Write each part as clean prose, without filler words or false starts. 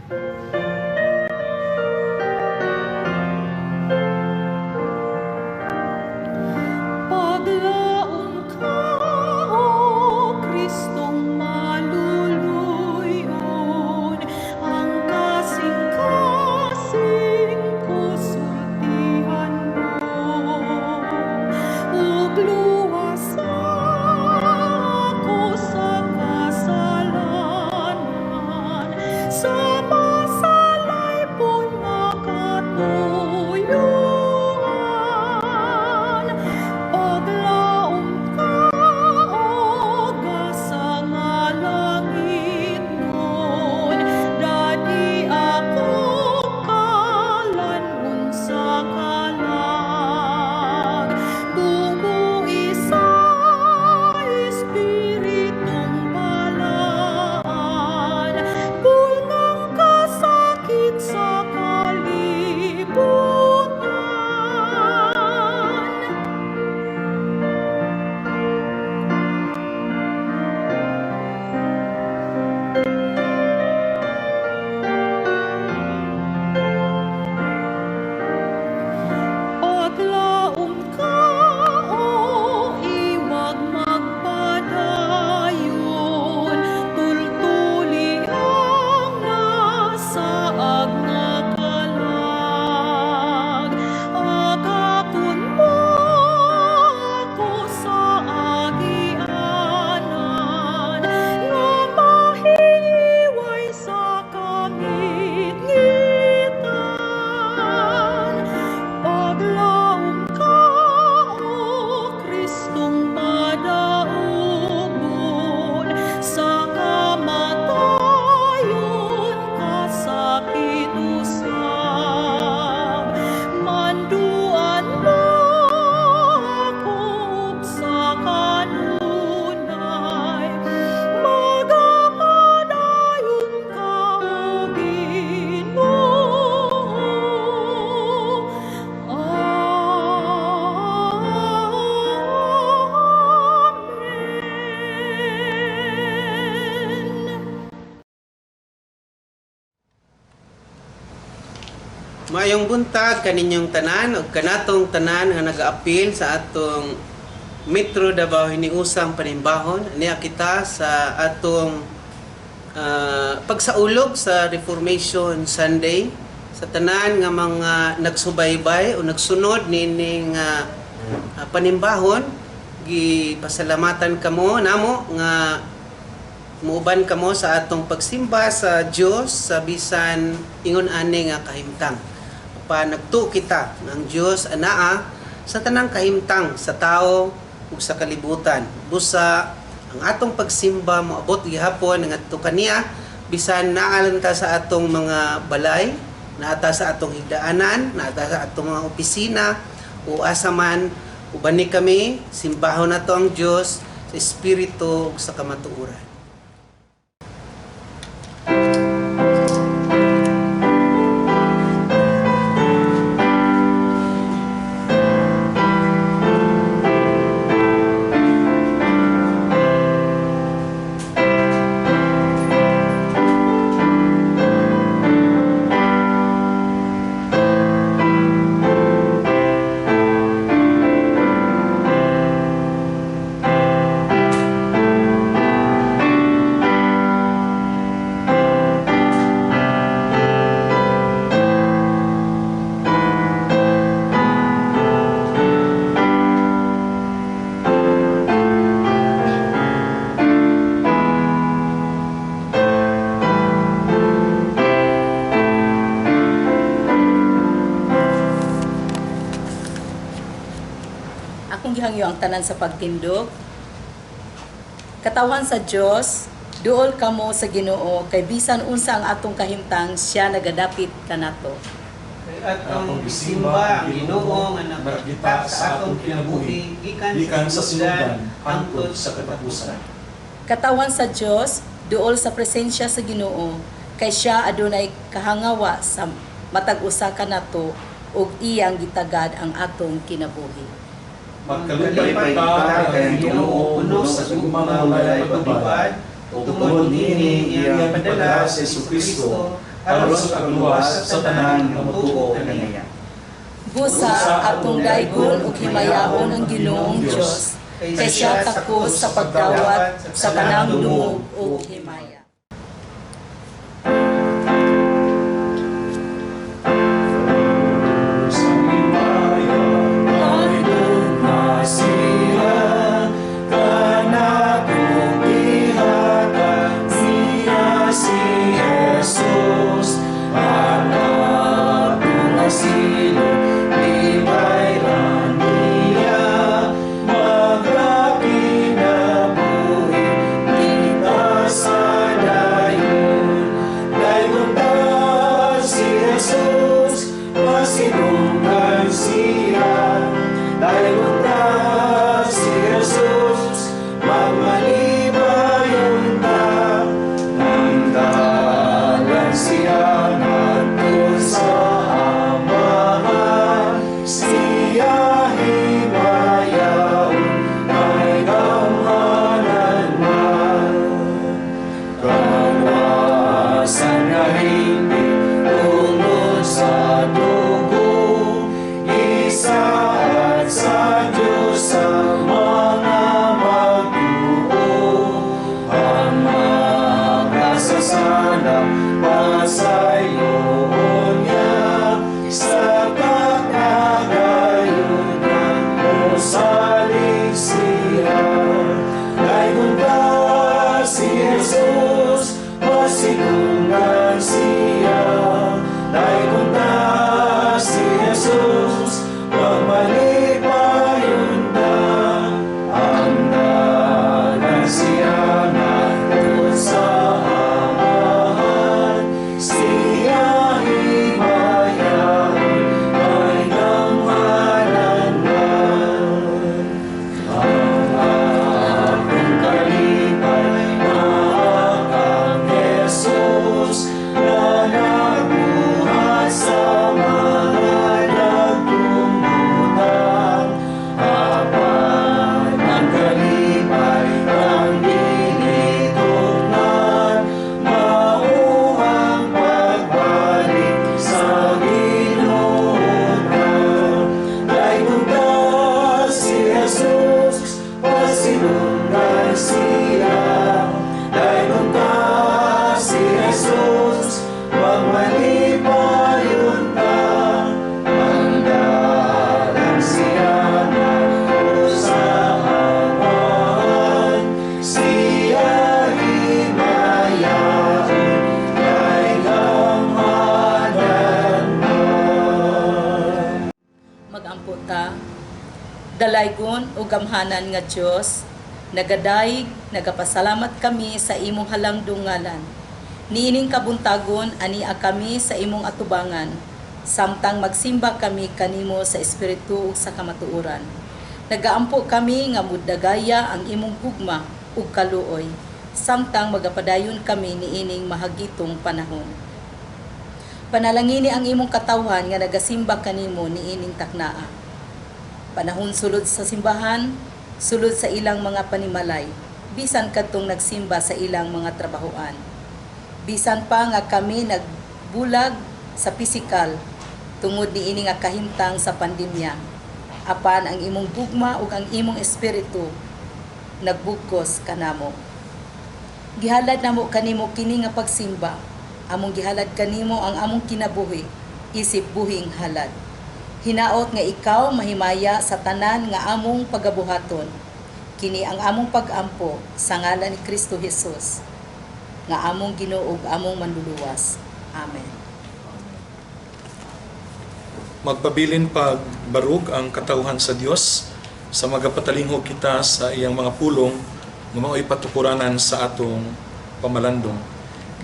Paglaum ka, O Kristong maluluyon, ang kasing-kasing kusultihan mo. Ugluwas ako sa kasalanan, sa masalay po'y makatuyuan. Paglaom ka, O gasang nga langit nun, dadi ako kalanun sa kalag. Bumuhi sa Espiritong balaan, bulngang kasakit sa kalibutan. Paglaom ka, O iwag magpadayon, tultuli ang nasaag nga kalag. Agapon mo ako sa agianan, nga mahiway sa kangit-ngitan. Paglaom ka, O Kristong madaubon, sa kamatayon kasakit usab. Manduan mo ako sa kanunay, magapadayon ka, O Ginoo. Amen. Maayong buntag kaninyong tanan ug kanatong tanan nga nag-aapil sa atong Metro Davao Hiniusang Panimbahon. Niya kita sa atong pagsaulog sa Reformation Sunday sa tanan nga mga nagsubaybay o nagsunod nining panimbahon. Gipasalamatan kamo namo nga muuban kamo sa atong pagsimba sa Dios sa bisan ingon ani nga kahimtang. Nagtuo kita ng Dios anaa sa tanang kahimtang sa tao ug sa kalibutan. Busa ang atong pagsimba moabot gihapon ngadto kaniya bisan naalanta sa atong mga balay, naata sa atong higdaanan, naata sa atong mga opisina o asaman uban ni kami simbahon nato ang Dios sa espiritu ug sa kamatuoran. Hangyo ang tanan sa pagtindog. Katawan sa Dios, duol kamo sa Ginoo kay bisan unsa ang atong kahimtang siya nagadapit kanato. Kay atong gisimba ang Ginoo nga nagpakita sa atong kinabuhi gikan sa sinugan hangtod sa katapusan. Katawan sa Dios, duol sa presensya sa Ginoo kay siya adunay kahangawa sa matag usa kanato ug iyang gitagad ang atong kinabuhi. Magkalupay ka kay Ginoo puno sa gugmang balay pagtubad tungod niini iyang padala sa Kristo aros ug luwas sa tanan nga motuo kaniya. Busa atong daygon ug himayaon ang Ginoong Dios, kay siya takos sa pagdawat sa tanang dungog ug himaya. Dalaygon o gamhanan nga Dios, nagadayeg, nagapasalamat kami sa imong halangdungalan. Niining kabuntagon ania kami sa imong atubangan, samtang magsimba kami kanimo sa espiritu ug sa kamatuoran. Nagaampo kami nga muddagaya ang imong gugma ug kaluoy, samtang magapadayon kami niining mahagitong panahon. Panalangini ang imong katawhan nga nagasimba kanimo niining taknaa. Panahon sulod sa simbahan, sulod sa ilang mga panimalay, bisan kadtong nagsimba sa ilang mga trabahoan. Bisan pa nga kami nagbulag sa pisikal, tungod niini nga kahimtang sa pandemya. Apan ang imong gugma ug ang imong espiritu nagbugkos kanamo. Gihalad namo kanimo kini nga pagsimba, among gihalad kanimo ang among kinabuhi, isip buhing halad. Hinaot nga ikaw mahimaya sa tanan nga among pagabuhaton. Kini ang among pag-ampo sa ngalan ni Kristo Jesus, nga among Ginoo ug among Manluluwas. Amen. Magpabilin pagbarug ang katawhan sa Dios sa magapatalingog kita sa iyang mga pulong nga mao'y patukuranan sa atong pamalandong.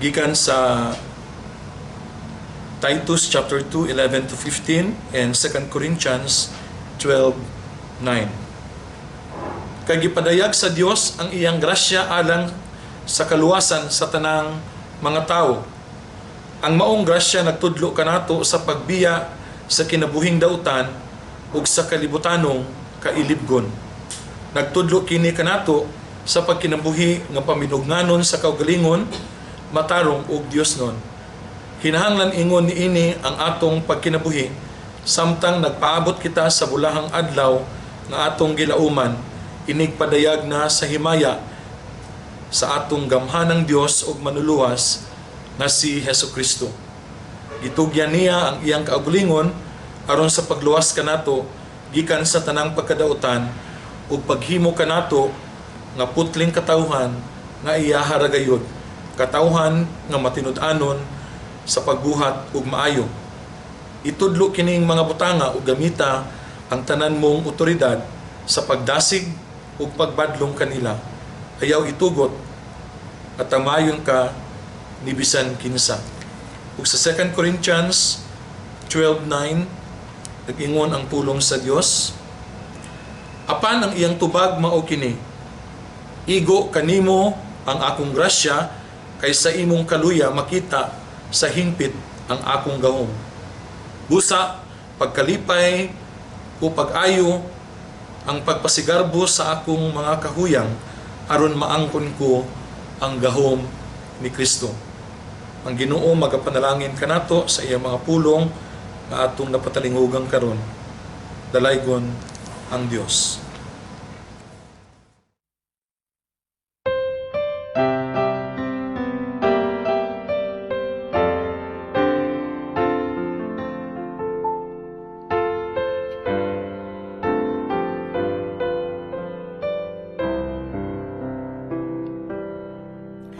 Gikan sa Titus chapter 2, 11 to 15 and 2 Corinthians 12, 9. Kay gipadayag sa Dios ang iyang grasya alang sa kaluwasan sa tanang mga tao. Ang maong grasya nagtudlo kanato sa pagbiya sa kinabuhing dautan ug sa kalibutanong kailibgon. Nagtudlo kini kanato sa pagkinabuhi nga paminugnanon sa kaugalingon, matarong ug Diosnon. Kinahanglan ingon niini ang atong pagkinabuhi samtang nagpaabot kita sa bulahang adlaw nga atong gilauman, inig padayag na sa himaya sa atong gamhanang Dios ug Manluluwas nga si Hesukristo. Gitugyan niya ang iyang kaugalingon aron sa pagluwas kanato gikan sa tanang pagkadautan ug paghimo kanato nga putling katawhan nga iya haragayod, katawhan nga matinud-anon sa pagbuhat ug maayo. Itudlo kining mga butanga ug gamita ang tanan mong otoridad sa pagdasig ug pagbadlong kanila. Ayaw itugot at tamayon ka ni bisan kinsa. Ug sa 2 Corinthians 12:9 nag-ingon ang pulong sa Dios, apan ang iyang tubag mao kini, igo kanimo ang akong grasya kaysa imong kaluya makita sa hingpit ang akong gahom. Busa, pagkalipay o pag-ayo ang pagpasigarbo sa akong mga kahuyang aron maangkon ko ang gahom ni Kristo. Ang Ginoo magapanalangin kanato sa iyang mga pulong nga atong napatalinghugang karon. Dalaygon ang Dios.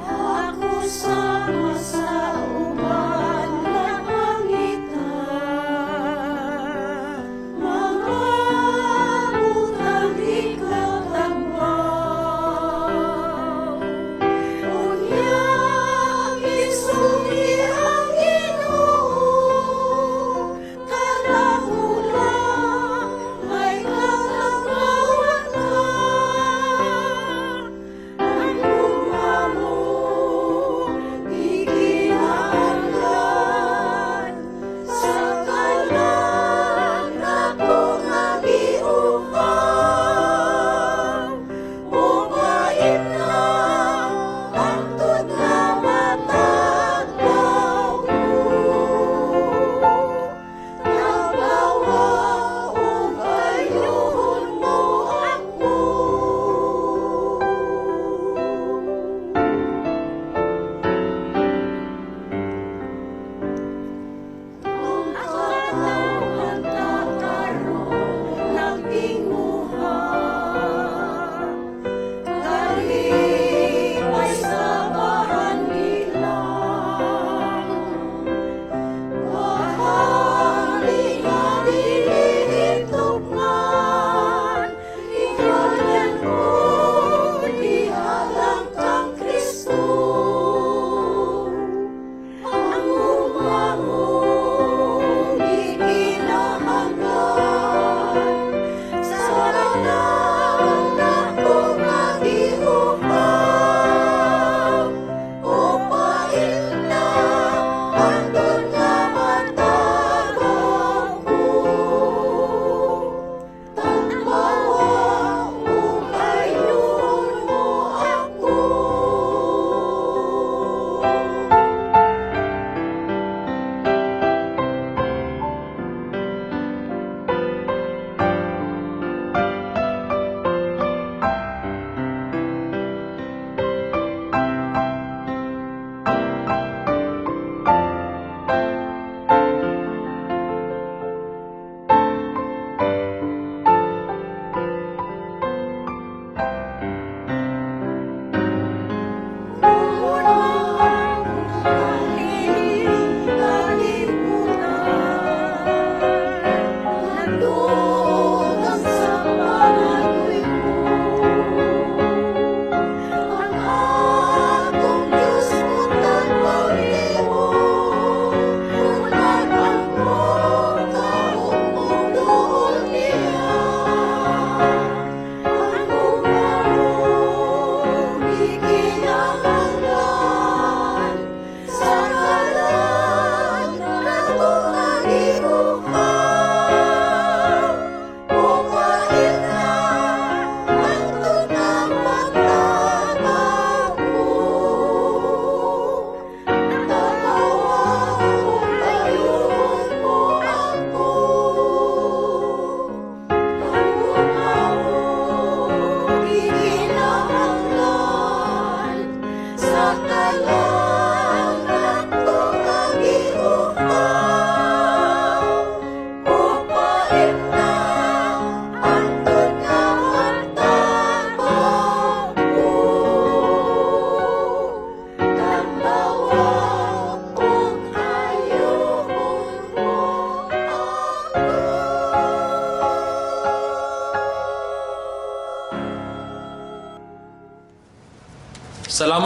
Ako sama sa uban na pangitan, mga butang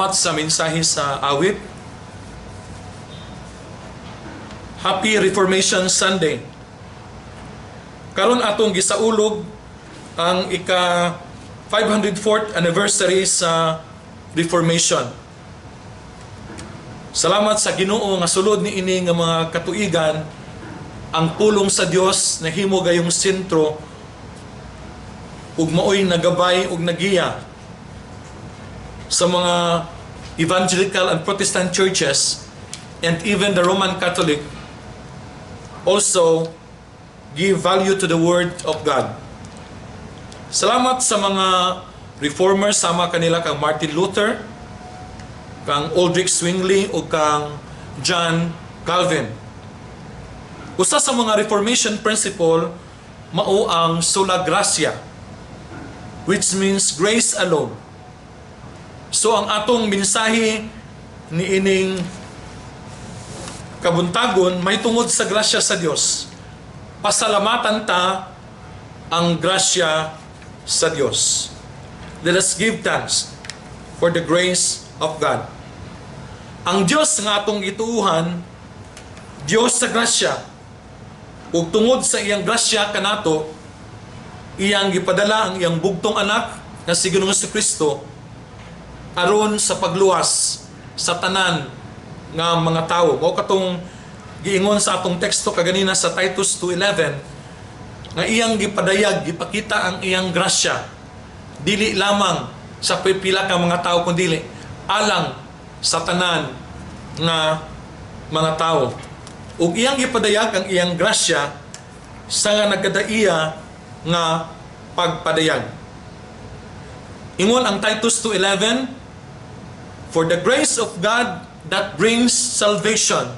salamat sa mensahe sa awit. Happy Reformation Sunday. Karon atong gisaulog ang ika 504th anniversary sa Reformation. Salamat sa Ginoo nga sulod ni ini nga mga katuigan ang pulong sa Dios na himo gayong sentro ug maoy nagabay ug nagiya sa mga evangelical and Protestant churches and even the Roman Catholic also give value to the Word of God. Salamat sa mga reformers, sama kanila kang Martin Luther, kang Aldrich Zwingli o kang John Calvin. Usa sa mga Reformation principle mao ang sola gratia, which means grace alone. So ang atong mensahe ni ining kabuntagon may tungod sa grasya sa Dios. Pasalamatan ta ang grasya sa Dios. Let us give thanks for the grace of God. Ang Dios nga atong gituuhan, Dios sa grasya, ug tungod sa iyang grasya kanato, iyang gipadala ang iyang bugtong anak nga si Ginoong Kristo aron sa pagluwas sa tanan nga mga tao. Mao katong giingon sa atong teksto kaganina sa Titus 2:11 nga iyang gipadayag, gipakita ang iyang grasya dili lamang sa pipila ka mga tao kundi alang sa tanan nga mga tao. Ug iyang gipadayag ang iyang grasya sa nga nagkadaiya nga pagpadayag. Ingon ang Titus 2:11, "For the grace of God that brings salvation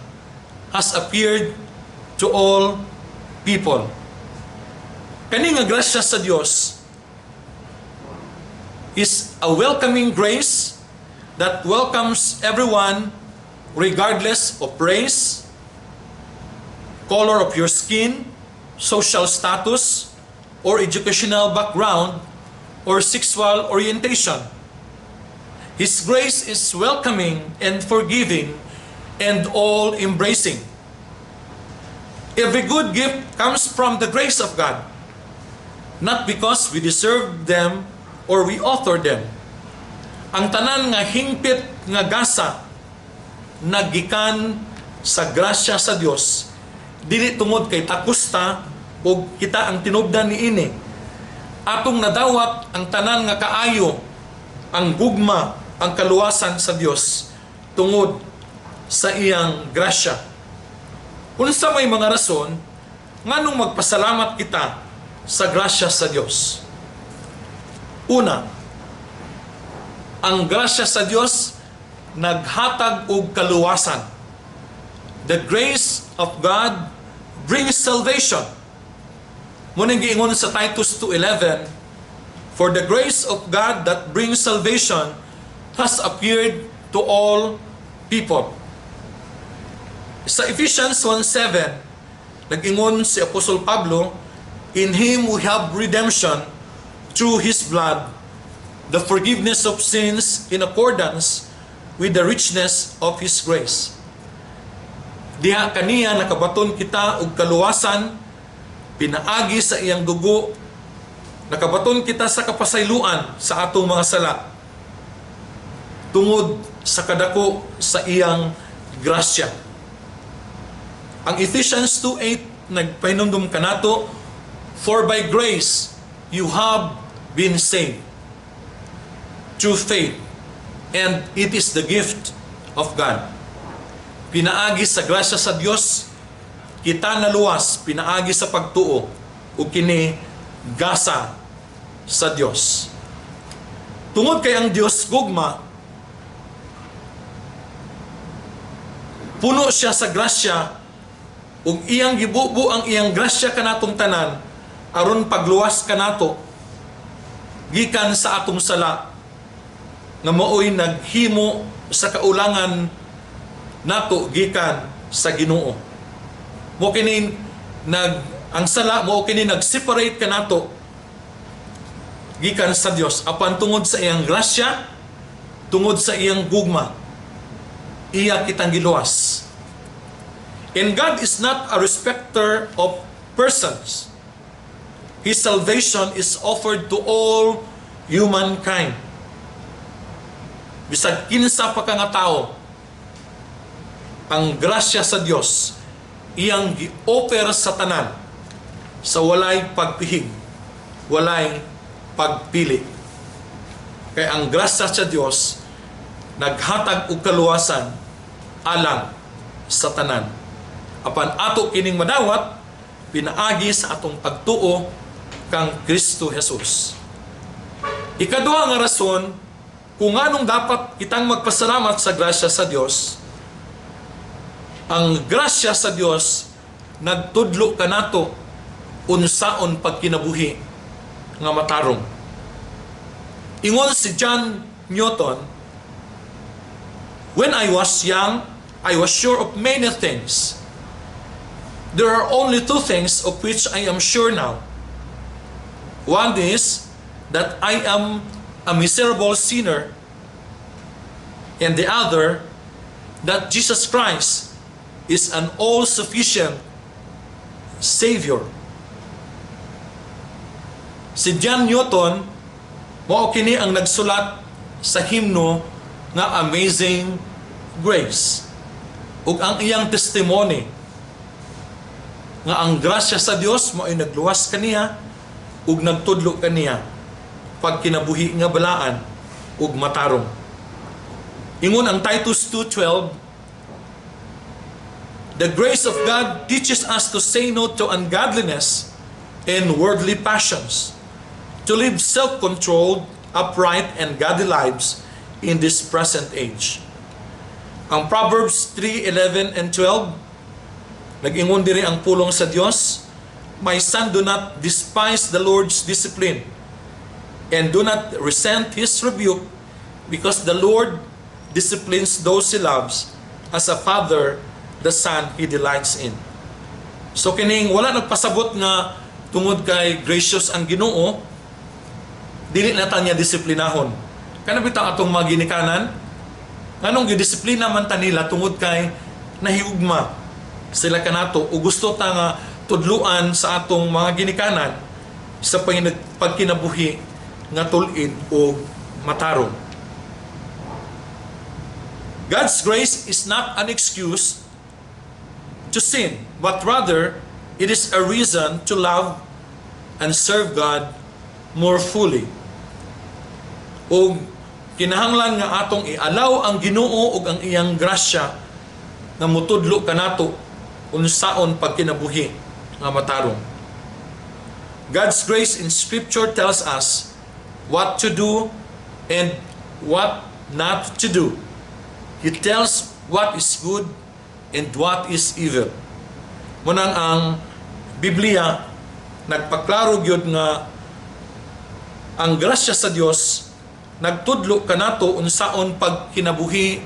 has appeared to all people." Kani nga grasya sa Dios is a welcoming grace that welcomes everyone regardless of race, color of your skin, social status, or educational background, or sexual orientation. His grace is welcoming and forgiving and all-embracing. Every good gift comes from the grace of God, not because we deserve them or we author them. Ang tanan nga hingpit nga gasa naggikan sa grasya sa Dios, dili tungod kay takusta o kita ang tinubdan ni ini. Atong nadawat ang tanan nga kaayo, ang gugma, ang kaluwasan sa Dios tungod sa iyang grasya. Unsa may mga rason nganong magpasalamat kita sa grasya sa Dios? Una, ang grasya sa Dios naghatag og kaluwasan. The grace of God brings salvation. Munang giingon sa Titus 2:11, "For the grace of God that brings salvation has appeared to all people." Sa Ephesians 1:7, nag-ingon si Apostol Pablo, "In Him we have redemption through His blood, the forgiveness of sins in accordance with the richness of His grace." Diha kaniya nakabaton kita og kaluwasan, pinaagi sa iyang dugo, nakabaton kita sa kapasayloan sa atong mga sala, tungod sa kadako sa iyang grasya. Ang Ephesians 2:8 nagpahinumdum kanato, "For by grace you have been saved through faith, and it is the gift of God." Pinaagi sa grasya sa Dios, kita naluwas, pinaagi sa pagtuo, o kini gasa sa Dios. Tungod kay ang Dios gugma, puno siya sa grasya, ug iyang gibubo ang iyang grasya kanatong tanan, aron pagluwas kanato, gikan sa atong sala, nga maoy naghimo sa kaulangan nato gikan sa Ginoo. Mo kini ang sala mo kini nag-separate kanato gikan sa Dios apan tungod sa iyang grasya tungod sa iyang gugma, iya kitang giluwas. And God is not a respecter of persons. His salvation is offered to all humankind. Bisag kinsa pa ka nga tao, ang grasya sa Dios iyang gi-offer sa tanan sa walay pagpihig, walay pagpili. Kaya ang grasya sa Dios naghatag og kaluwasan alang sa tanan. Apan ato kining madawat pinaagi sa atong pagtuo kang Kristo Jesus. Ikaduha nga rason kung anong dapat kitang magpasalamat sa grasya sa Dios. Ang grasya sa Dios nagtudlo kanato unsaon pagkinabuhi nga matarong. Ingon si John Newton, "When I was young, I was sure of many things. There are only two things of which I am sure now. One is that I am a miserable sinner, and the other, that Jesus Christ is an all-sufficient Savior." Si John Newton, mao kini ang nagsulat sa himno nga Amazing Grace. Ug ang iyang testimony nga ang grasya sa Dios mao ay nagluwas kaniya ug nagtudlo kaniya pag kinabuhi nga balaan ug matarong. Ingon ang Titus 2:12, "The grace of God teaches us to say no to ungodliness and worldly passions, to live self-controlled, upright, and godly lives in this present age." Ang Proverbs 3:11 and 12, nag-ingon diri ang pulong sa Dios, "My son, do not despise the Lord's discipline, and do not resent His rebuke, because the Lord disciplines those He loves, as a father the son He delights in." So kining wala nagpasabot nga tungod kay gracious ang Ginoo, dili na ta niya disiplinahon. Kana bitaw atong mga ginikanan, nganong gidisiplina man ta nila tungod kay nahigugma sila kanato o gusto ta nga tudluan sa atong mga ginikanan sa pagkinabuhi nga tulid o matarong. God's grace is not an excuse to sin, but rather it is a reason to love and serve God more fully. O kinahanglan nga atong ialaw ang Ginoo ug ang iyang grasya nga mutudlo kanato unsaon pagkinabuhi nga matarong. God's grace in Scripture tells us what to do and what not to do. He tells what is good and what is evil. Munang ang Biblia nagpaklaro gyud nga ang grasya sa Dios nagtudlo kanato unsaon pagkinabuhi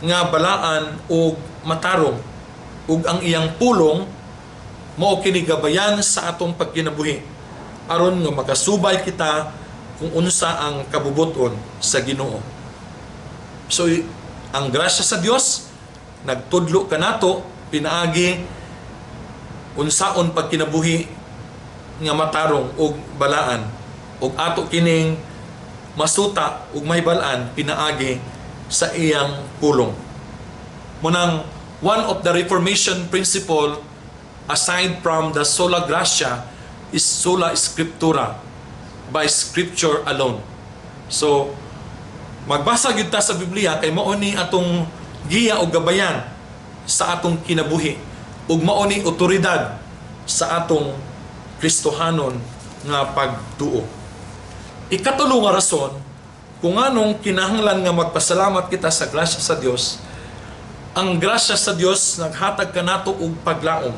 nga balaan o matarong ug ang iyang pulong mao kini gabayan sa atong pagkinabuhi aron nga makasubay kita kung unsa ang kabubuton sa Ginoo. So ang grasya sa Dios nagtudlo kanato pinaagi unsaon pagkinabuhi nga matarong ug balaan ug ato kining masuta ug mahibalaan pinaagi sa iyang pulong. Munang one of the Reformation principle aside from the sola gratia is sola scriptura, by scripture alone. So magbasa gyud ta sa Biblia kay mao ni atong giya o gabayan sa atong kinabuhi ug mao ni otoridad sa atong Kristohanon nga pagtuo. Ikatulo nga rason kung anong kinahanglan nga magpasalamat kita sa grasya sa Dios. Ang grasya sa Dios naghatag kanato og paglaom.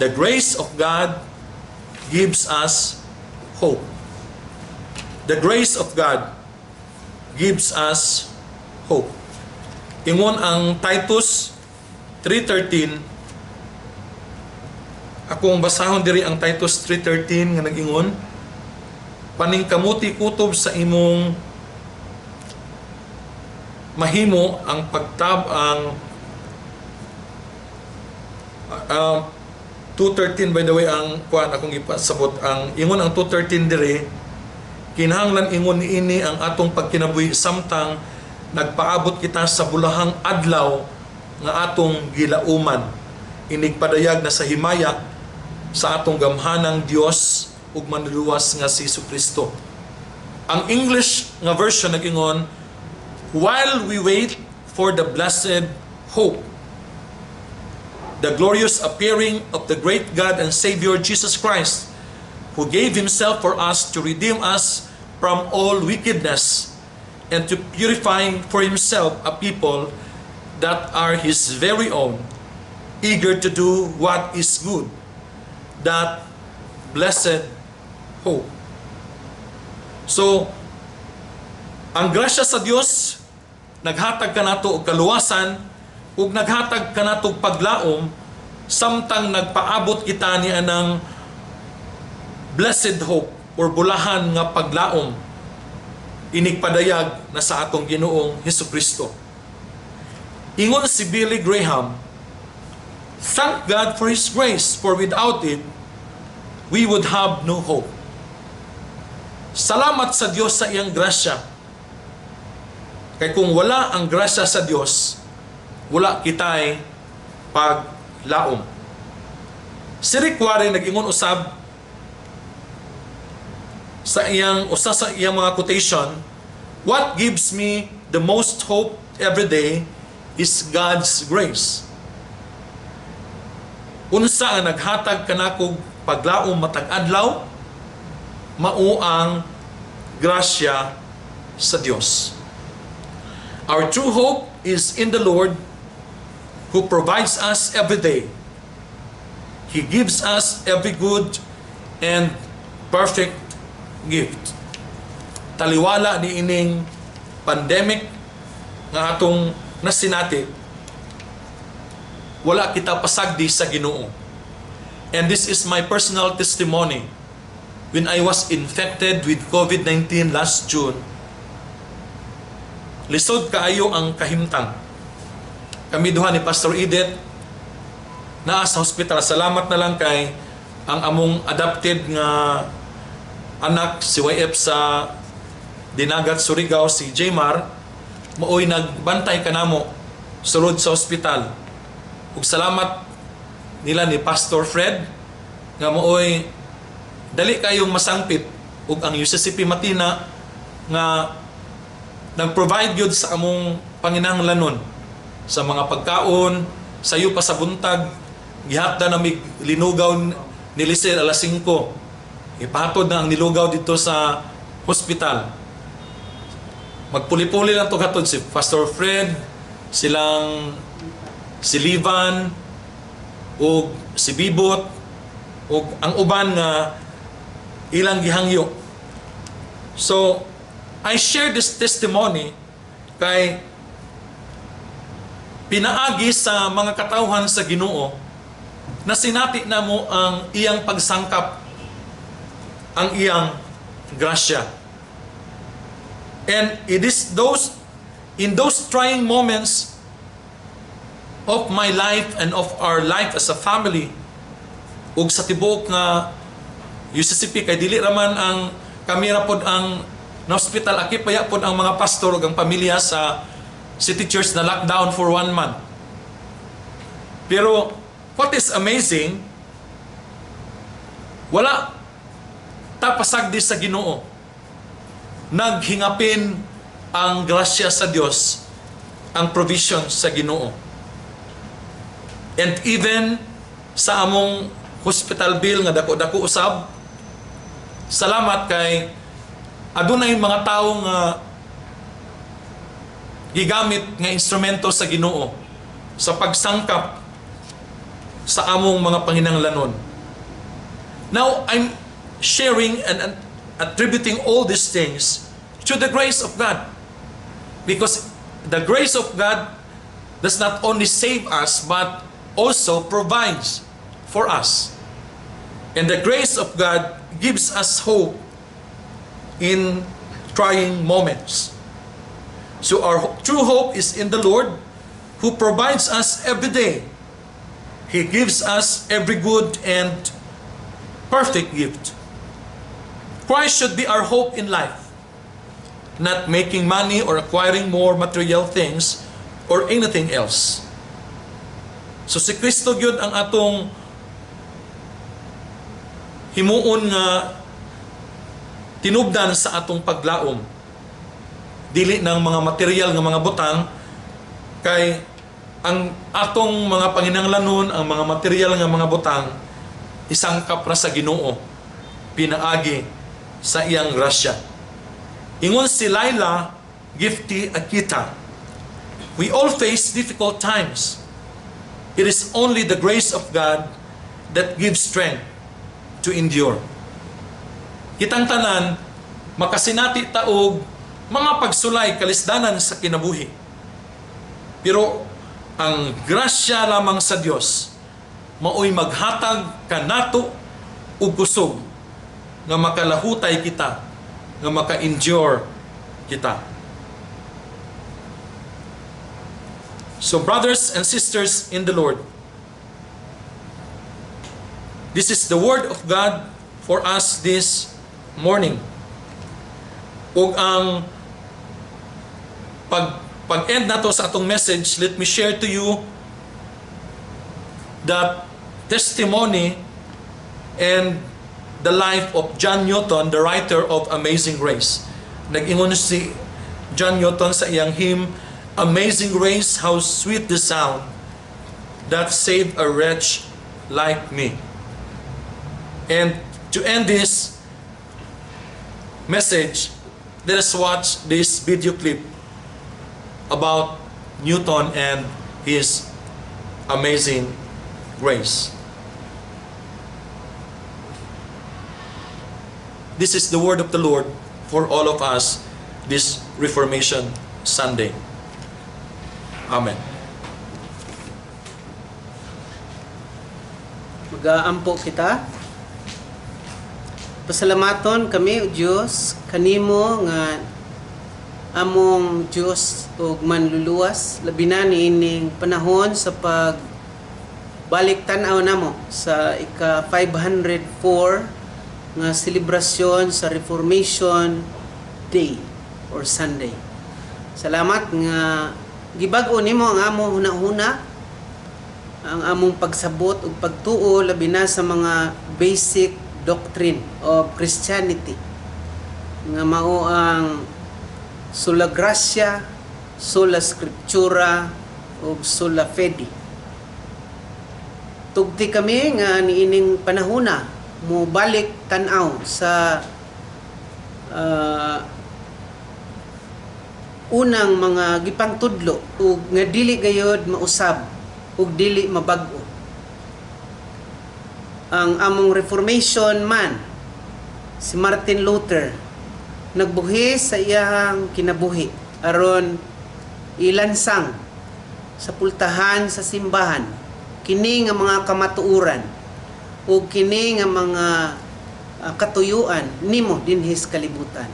The grace of God gives us hope. The grace of God gives us hope. Ingon ang Titus 3:13. Akong basahon diri ang Titus 3:13 nga nag-ingon, "Paningkamuti kutob sa imong mahimo ang ang 2:13 by the way ang kuan akong ipasabot ang ingon ang 2:13 dire kinahanglan ingon niini ang atong pagkinabuhi samtang nagpaabot kita sa bulahang adlaw nga atong gilauman inig padayag na sa himaya sa atong gamhanang Dios ug Manluluwas nga si Kristo. Ang English nga version nag-ingon, while we wait for the blessed hope, the glorious appearing of the great God and Savior Jesus Christ, who gave Himself for us to redeem us from all wickedness and to purify for Himself a people that are His very own, eager to do what is good, that blessed hope. So, ang grasya sa Dios naghatag kanato og kaluwasan ug naghatag kanato og paglaom samtang nagpaabot kita ni anang blessed hope or bulahan nga paglaom inig padayag na sa atong Ginoong Hesukristo. Ingon si Billy Graham, thank God for His grace, for without it, we would have no hope. Salamat sa Diyos sa iyang grasya. Kaya kung wala ang grasya sa Diyos, wala kita'y paglaom. Si Rick Warren nag-ingon usab sa iyang mga quotation, what gives me the most hope every day is God's grace. Unsa ang naghatag kanakog paglaom matag adlaw, mao ang grasya sa Dios. Our true hope is in the Lord who provides us every day. He gives us every good and perfect gift. Taliwala ni ining pandemic nga atong nasinati, wala kita pasagdi sa Ginoo. And this is my personal testimony. When I was infected with COVID-19 last June, lisod kaayo ang kahimtang. Kami duha ni Pastor Edith naa sa hospital. Salamat na lang kay ang among adopted nga anak si YF sa Dinagat, Surigao, si Jmar, maoy nagbantay kanamo sulod sa hospital. Ug salamat nila ni Pastor Fred nga maoy dali kayong masangpit ug ang UCCP Matina nga nag-provide gyud sa among panginahanglanon sa mga pagkaon, sayo pa sa buntag, gihatda na mig linugaw ni Liezel alas 5. Ipahatod na ang nilugaw dito sa hospital. Magpuli-puli lang to hatod si Pastor Fred, silang si Livan, o si Bibot, o ang uban nga ilang gihangyo. So, I share this testimony kay pinaagi sa mga katawhan sa Ginoo na sinati na mo ang iyang pagsangkap, ang iyang grasya. And it is in those trying moments of my life and of our life as a family, ug sa tibuok nga UCCP kay dili raman ang kamera pod ang na hospital, akipaya pod ang mga pastor ug ang pamilya sa City Church na lockdown for 1 month. Pero what is amazing, wala tapasagdi sa Ginoo. Naghingapin ang grasya sa Dios, ang provision sa Ginoo. And even sa among hospital bill nga dako-dako usab, salamat kay adunay mga tawo nga gigamit nga instrumento sa Ginoo sa pagsangkap sa among mga panginahanglanon. Now, I'm sharing and attributing all these things to the grace of God. Because the grace of God does not only save us, but also provides for us. And the grace of God gives us hope in trying moments. So our true hope is in the Lord, who provides us every day. He gives us every good and perfect gift. Christ should be our hope in life, not making money or acquiring more material things or anything else. So si Kristo gyud ang atong himuon nga tinubdan sa atong paglaom. Dili ng mga material nga mga butang, kay ang atong mga panginahanglanon, ang mga material nga mga butang, isangkap ra sa Ginoo, pinaagi sa iyang grasya. Ingon si Laila, gifti akita. We all face difficult times. It is only the grace of God that gives strength to endure. Kitang tanan, makasinati taog mga pagsulay kalisdanan sa kinabuhi. Pero ang grasya lamang sa Dios maoy maghatag kanato ug kusog nga makalahutay kita, nga maka-endure kita. So brothers and sisters in the Lord, this is the word of God for us this morning. Ug ang pag-end nato sa atong message, let me share to you that testimony and the life of John Newton, the writer of Amazing Grace. Nag-ingon si John Newton sa iyang hymn, Amazing Grace, how sweet the sound that saved a wretch like me. And to end this message, let us watch this video clip about Newton and his amazing grace. This is the word of the Lord for all of us this Reformation Sunday. Amen. Mag-aampo kita. Pasalamaton kami, o Dios, kanimo nga among Dios ug Manluluwas, labi na niining panahon sa pagbalik tan-aw namo sa ika 504 nga selebrasyon sa Reformation Day or Sunday. Salamat nga gibag-o nimo ang among hunahuna, ang among pagsabot ug pagtuo labi na sa mga basic doctrine of Christianity nga mao ang sola gratia, sola scriptura ug sola fide. Tugti kami nga niining panahona mo balik tan-aw sa unang mga gipangtudlo ug nga dili gayud mausab ug dili mabag-o. Ang among Reformation man, si Martin Luther, nagbuhi sa iyang kinabuhi aron ilansang sa pultahan sa simbahan kini nga mga kamatuoran ug kini nga mga katuyuan nimo dinhis kalibutan.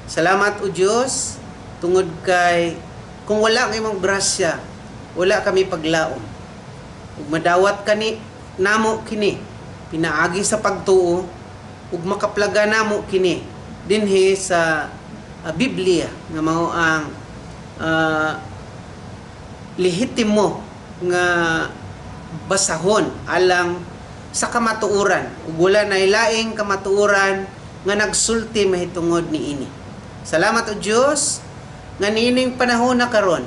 Salamat o Dios tungod kay kung wala ang imong grasya, wala kami paglaom. Ug madawat kani namo kini pinaagi sa pagtuo ug makaplaga namo kini dinhi sa Biblia nga mao ang lehitimo nga basahon alang sa kamatuoran ug wala nay laing kamatuoran nga nagsulti mahitungod niini. Salamat o Dios nga niining panahon na karon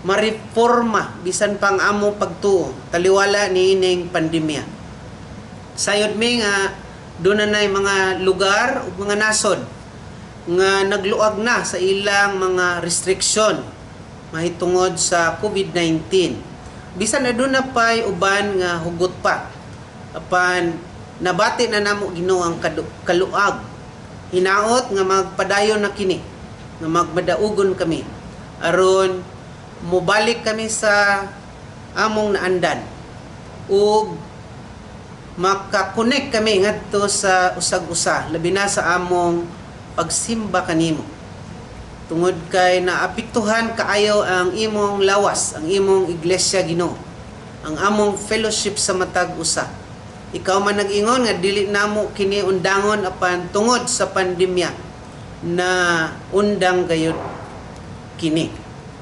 mareforma bisan pang amo pagtuo taliwala niining pandemya. Sayod mi nga doon na mga lugar o mga nasod nga nagluag na sa ilang mga restriksyon mahitungod sa COVID-19. Bisan na doon na pa'y uban nga hugot pa. Apan nabati na namo Ginoo ang kaluag. Hinaot nga magpadayon na kini, nga magmadaugon kami. Aron mobalik kami sa among naandan. Ug makakonek kami ngadto sa usag-usa labi na sa among pagsimba kanimo. tungod kay naapektuhan kaayo ang imong lawas, ang imong iglesia Ginoo, ang among fellowship sa matag usa. Ikaw man nag-ingon nga dili namo kini undangon apan tungod sa pandemya na undang gayud kini,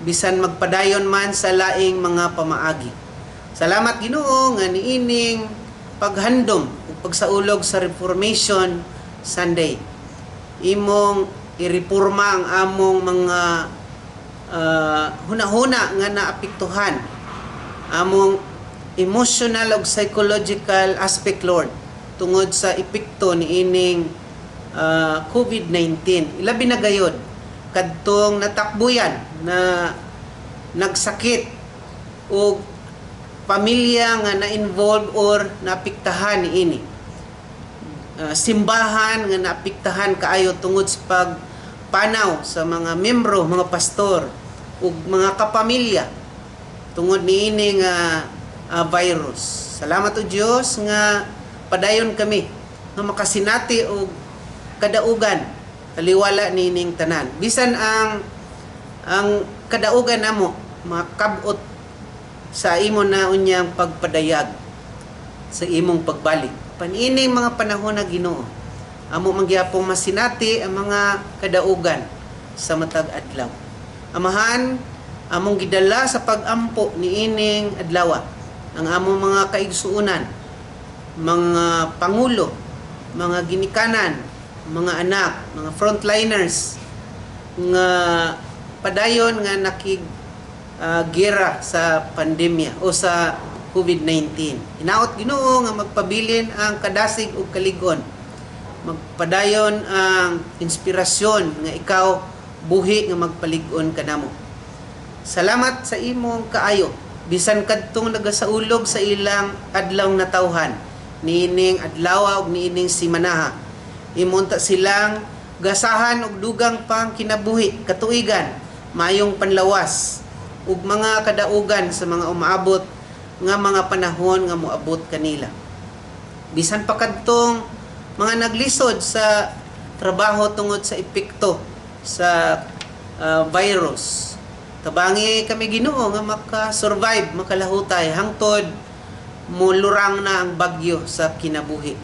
bisan magpadayon man sa laing mga pamaagi. Salamat Ginoo nga niining paghandom ug pagsaulog sa Reformation Sunday. Imong ireporma ang among mga hunahuna nga naapektuhan, among emotional ug psychological aspect, Lord, tungod sa epekto ni ining COVID-19. Ilabi na gayod kadtong natakbuyan na nagsakit o pamilya nga na-involve or naapektahan niini. Simbahan nga naapektahan kaayo tungod sa pagpanaw sa mga membro, mga pastor ug mga kapamilya tungod niini nga virus. Salamat o Dios nga padayon kami nga makasinati og kadaugan taliwala nining tanan. Bisan ang kadaugan namo makabot sa imo na unyang pagpadayag sa imong pagbalik. Paniining mga panahon na Ginoo, amo mangyapong masinati ang mga kadaugan sa matag adlaw. Amahan, among gidala sa pagampo niining adlaw ang among mga kaigsuonan, mga pangulo, mga ginikanan, mga anak, mga frontliners nga padayon nga gera sa pandemya o sa COVID-19. Hinaot Ginoo nga magpabilin ang kadasig ug kaligon. Magpadayon ang inspirasyon nga ikaw buhi nga magpalig-on kanamo. Salamat sa imong kaayo bisan kadtong nagasaulog sa ilang adlaw na tawhan niining adlaw ug niining simanaha. Imunta silang gasahan og dugang pang kinabuhi, katuigan, mayong panlawas ug mga kadaugan sa mga umaabot nga mga panahon nga moabot kanila. Bisan pa kadtong mga naglisod sa trabaho tungod sa epekto sa virus. Tabangi kami Ginoo nga maka-survive, makalahutay hangtod mulurang na ang bagyo sa kinabuhi.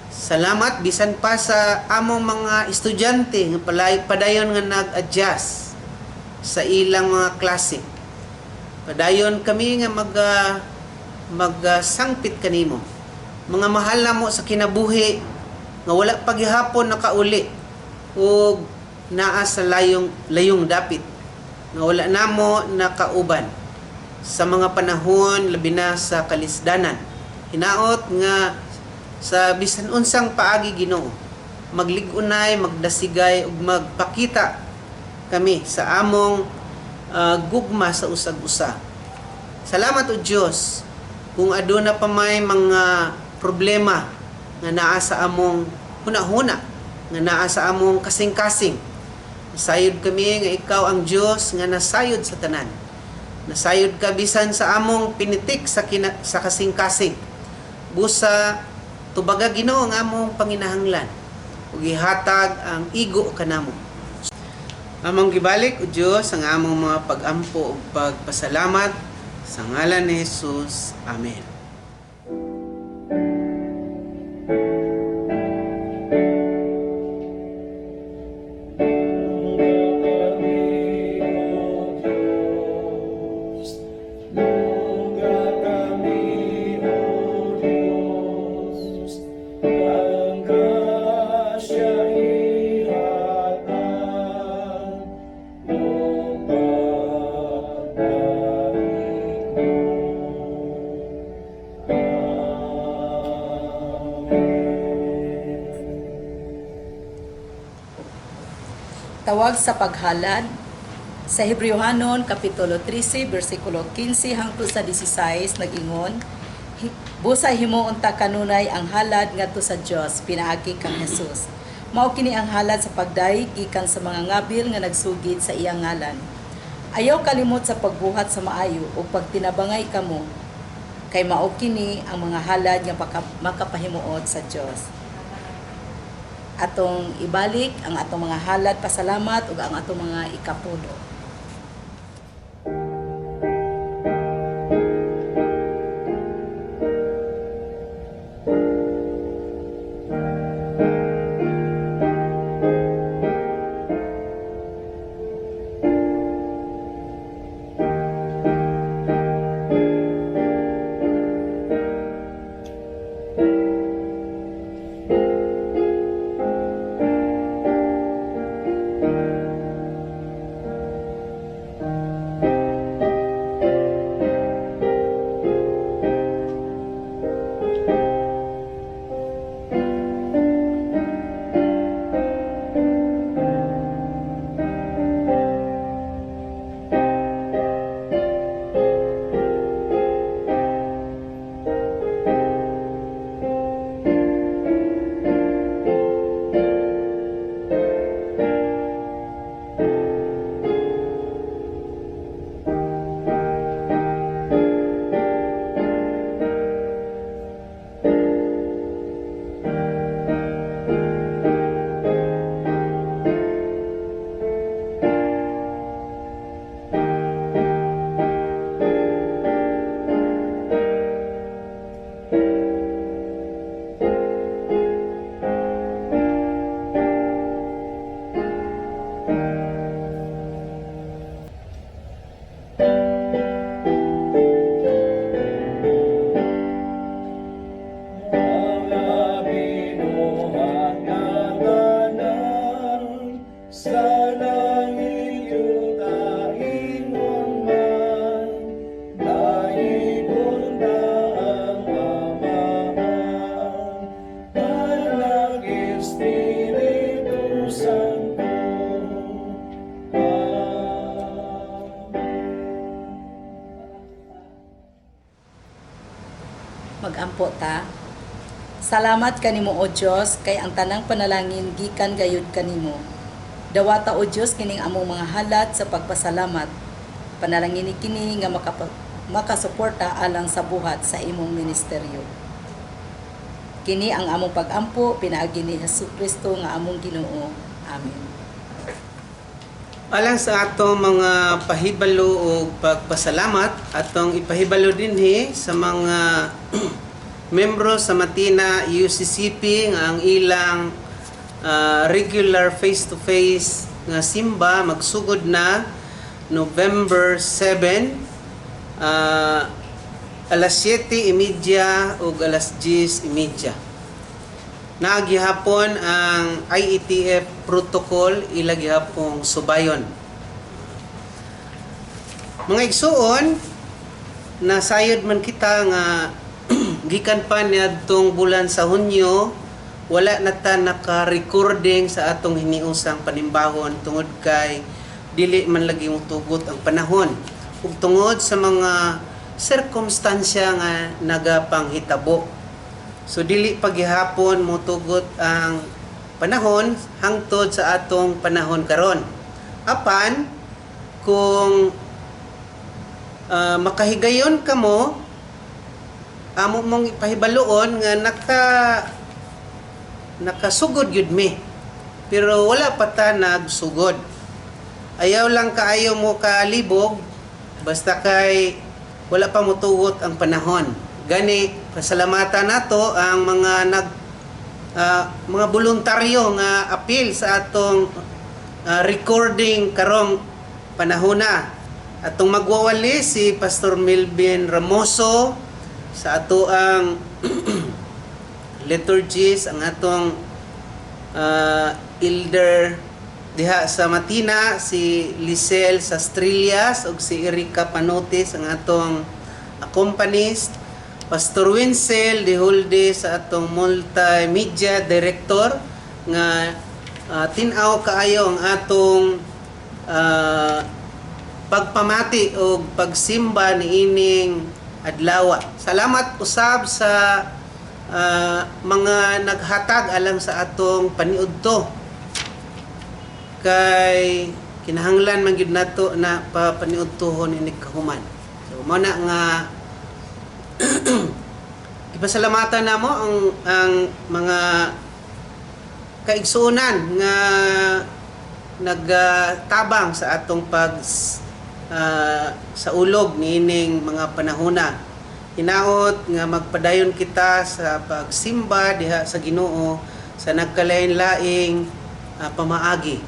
Salamat bisan pa sa among mga estudyante nga padayon nga nag-adjust sa ilang mga klase. Padayon kami nga magsangpit kanimo. Mga mahal na mo sa kinabuhi nga wala paghihapon nakauli o naa sa layong dapit nga wala namo nakauban sa mga panahon labi na sa kalisdanan. Hinaot nga sa bisan unsang paagi Ginoo, maglig-unay, magdasigay ug magpakita kami sa among gugma sa usag-usa. Salamat o Dios kung aduna pa may mga problema nga naa sa among hunahuna, nga naa sa among kasing-kasing. Nasayod kami nga ikaw ang Dios nga nasayod sa tanan. Nasayod ka bisan sa among pinitik sa kasing-kasing. Busa tubaga Ginoo nga among panginahanglan ug ihatag ang igo kanamo. Among gibalik o Dios ang among mga pag-ampo ug pagpasalamat sa ngalan ni Jesus. Amen. Tawag sa paghalad sa Hebreohanon kapitulo 13 bersikulo 15 hangtod sa 16 nag-ingon, busa himuon ta kanunay ang halad ngadto sa Dios pinaagi kang Jesus. Mao kini ang halad sa pagdayeg gikan sa mga ngabil nga nagsugid sa iyang ngalan. Ayaw kalimot sa pagbuhat sa maayo ug pagtinabangay kamo kay mao kini ang mga halad nga makapahimuot sa Dios. atong ibalik ang atong mga halad pasalamat ug ang atong mga ikapulo. Magampo ta. Salamat kanimo o Dios kay ang tanang panalangin gikan gayud kanimo. Dawata o Dios kining among mga halad sa pagpasalamat. Panalangin ni kini nga makasuporta alang sa buhat sa imong ministeryo. Kini ang among pagampo pinaagi ni Jesucristo nga among Ginoo. Amen. Alang sa atong mga pahibalo o pagpasalamat, atong ipahibalo dinhi sa mga membro sa Matina UCCP nga ang ilang regular face-to-face nga simba magsugod na November 7, alas 7:30 ug alas 10:30. Nagihapon ang IETF protocol ila gihapong subayon. Mga igsuon, nasayod man kita nga gikan pa niadtong bulan sa Hunyo, wala na ta naka-recording sa atong hiniusang panimbahon tungod kay dili man lagi mutugot ang panahon ug tungod sa mga sirkumstansya nga nagapanghitabo. So dili paghihapon motugot ang panahon hangtod sa atong panahon karon. Apan kung makahigayon kamo, amo mong ipahibaloon nga nakasugod yun mi. Pero wala pa ta nagsugod. Ayaw lang kaayo mo kalibog basta kay wala pa mutugot ang panahon. Gani pasalamatan nato ang mga voluntaryo nga apil sa atong recording karong panahona. Atong magwawali si Pastor Melvin Ramoso, sa ato ang Liturgist, ang atong elder diha sa Matina si Liezel Sastrillas ug si Erika Panotes ang atong accompanist. Pastor Winsel Dihulde sa atong multimedia director nga tin-aw kaayo ang atong pagpamati o pagsimba niining adlaw. Salamat usab sa mga naghatag alang sa atong paniudto. Kay kinahanglan man gyud nato na paniudtohon ini kahuman. So mo na nga ipasalamatan namo ang mga kaigsuonan nga nagtabang sa atong sa ulog niining mga panahona. Hinaot nga magpadayon kita sa pagsimba diha sa Ginoo sa nagkalain-laing pamaagi.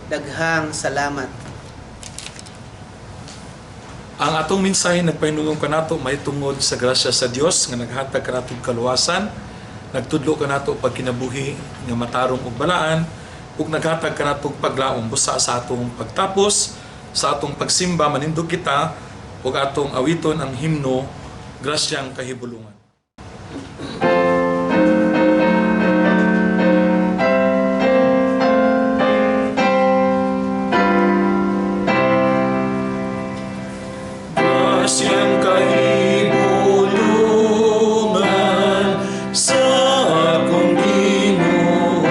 Daghang salamat. Ang atong mensahe nagpahinulong kanato may tungod sa grasya sa Dios nga naghatag kanatong kaluwasan, nagtudlo kanato pagkinabuhi nga matarong ug balaan, ug naghatag kanatong paglaum busa sa atong pagtapos sa atong pagsimba manindog kita ug atong awiton ang himno Grasyang Kahibulongan. Grasyang kahibulongan sa akong Ginoo,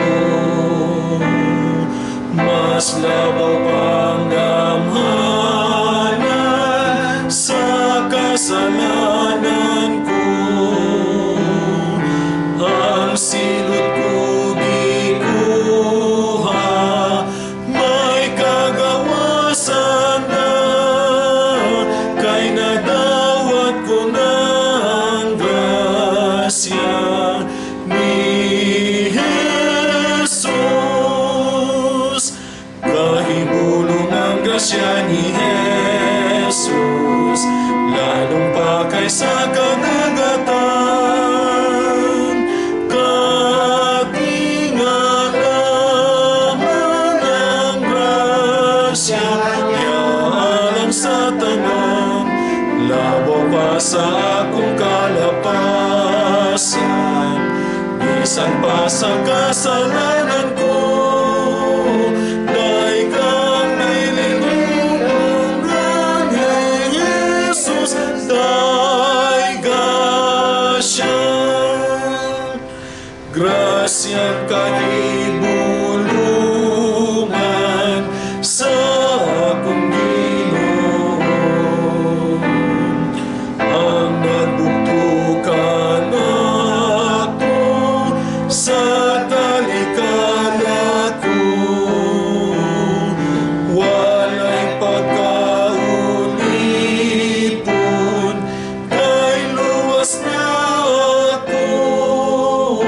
mas labaw pang gamhanan sa kasalanan ko. Ang silot ko gikuha, may kagawasan na, kay nadawat ko ng grasya ni Jesus. Kahibulong ang grasya ni Jesus, lalong pa kaysa kanagatan. Katingalaman ang grasya niya alang sa tanan, labaw pa sa akong kalapasan, bisan pa sa kasalanan ko. Daigang nililungan ni Jesus, daiga siya. Grasyang kahibulongan sa akong Ginoo, ang nagbuktukan nato sa talikala ko. Walay pagkaulipon, kay luwas niya ako,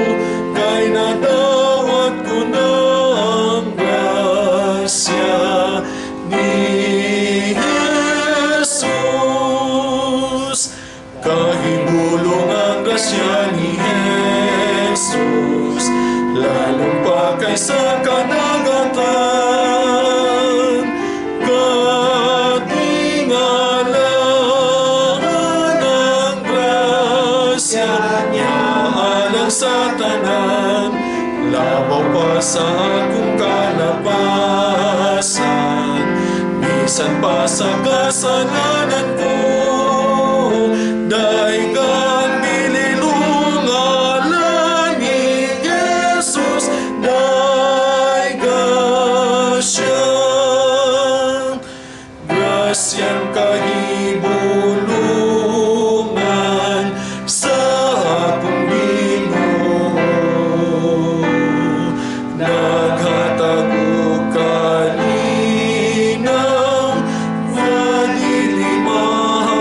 kay nadawat ko ng grasya ni Jesus. Kahibulong ang grasya ni Jesus, lalong pa kaysa kanagatan. Katingalaman ang grasya niya alang sa tanan, labaw pa sa akong kalapasan, bisan pa sa kasalanan ko. Daigang nililungan ni Jesus, daiga siya. Grasyang kahibulongan sa akong Ginoo, naghatag og kalinaw, malilimahaw,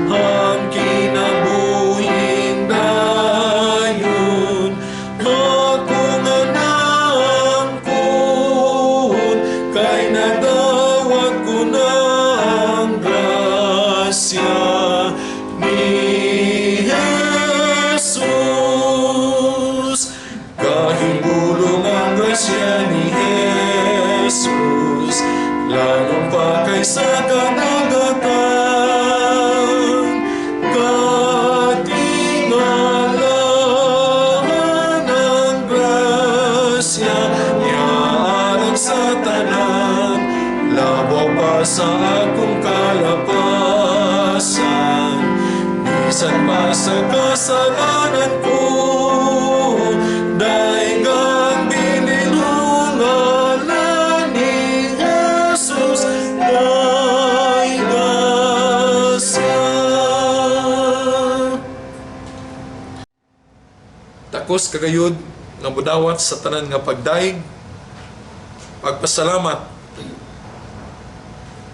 ang kinabuhing dayon akong anangkon, kay nadawat ko ng grasya ni Jesus. Kahibulong ang grasya ni Jesus, lalong pa kaysa kanagatan. Katingalaman ang grasya niya alang sa tanan, labaw pa sa akong kalapasan, bisan pa sa kasalanan ko. Daigang binilungan ni Jesus, daiga siya. dakos kagayod nga budawat sa tanan nga pagdaig, pagpasalamat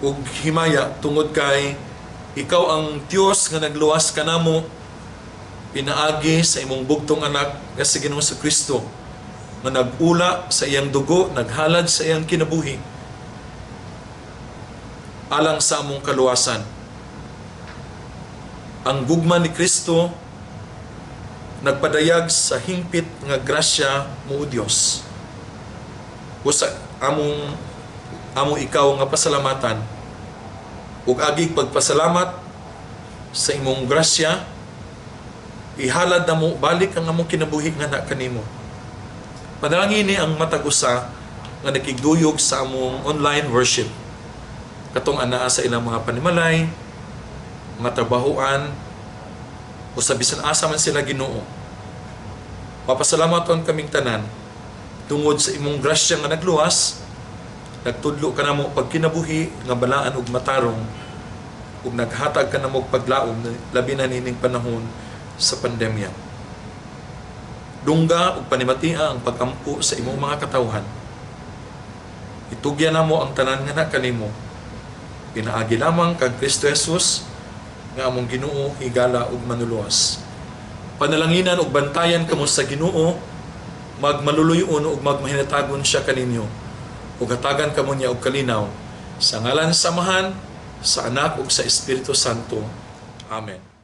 ug himaya tungod kay ikaw ang Dios nga nagluwas kanamo pinaagi sa imong bugtong anak nga si Ginoong Kristo nga nag-ula sa iyang dugo, naghalad sa iyang kinabuhi alang sa among kaluwasan. Ang gugma ni Kristo nagpadayag sa hingpit nga grasya mo o Dios. Usa among ikaw nga pasalamatan ug agig pagpasalamat sa imong grasya, ihalad na mo balik ang among kinabuhi nga na kanimo. Panalangin ni ang matag usa nga nakigduyog sa among online worship. Katong anaa sa ilang mga panimalay, mga trabahoan, o sa bisan asa man sila Ginoo. Papasalamaton kaming tanan tungod sa imong grasya nga nagluwas, nagtudlo ka namo pagkinabuhi nga balaan ug matarong, ug naghatag ka namo paglaom labi na nining panahon sa pandemya. Dungga ug panimatia ang pagampo sa imong mga katawhan. Itugya namo ang tanan nga na kanimo. Pinaagi lamang kag Kristo Jesus nga among Ginoo, higala ug manluluwas. Panalanginan ug bantayan kamo sa Ginoo, magmaluluyon ug magmahinatagon siya kaninyo. Ug hatagan kamo niya og kalinaw sa ngalan sa Amahan, sa Anak ug sa Espiritu Santo. Amen.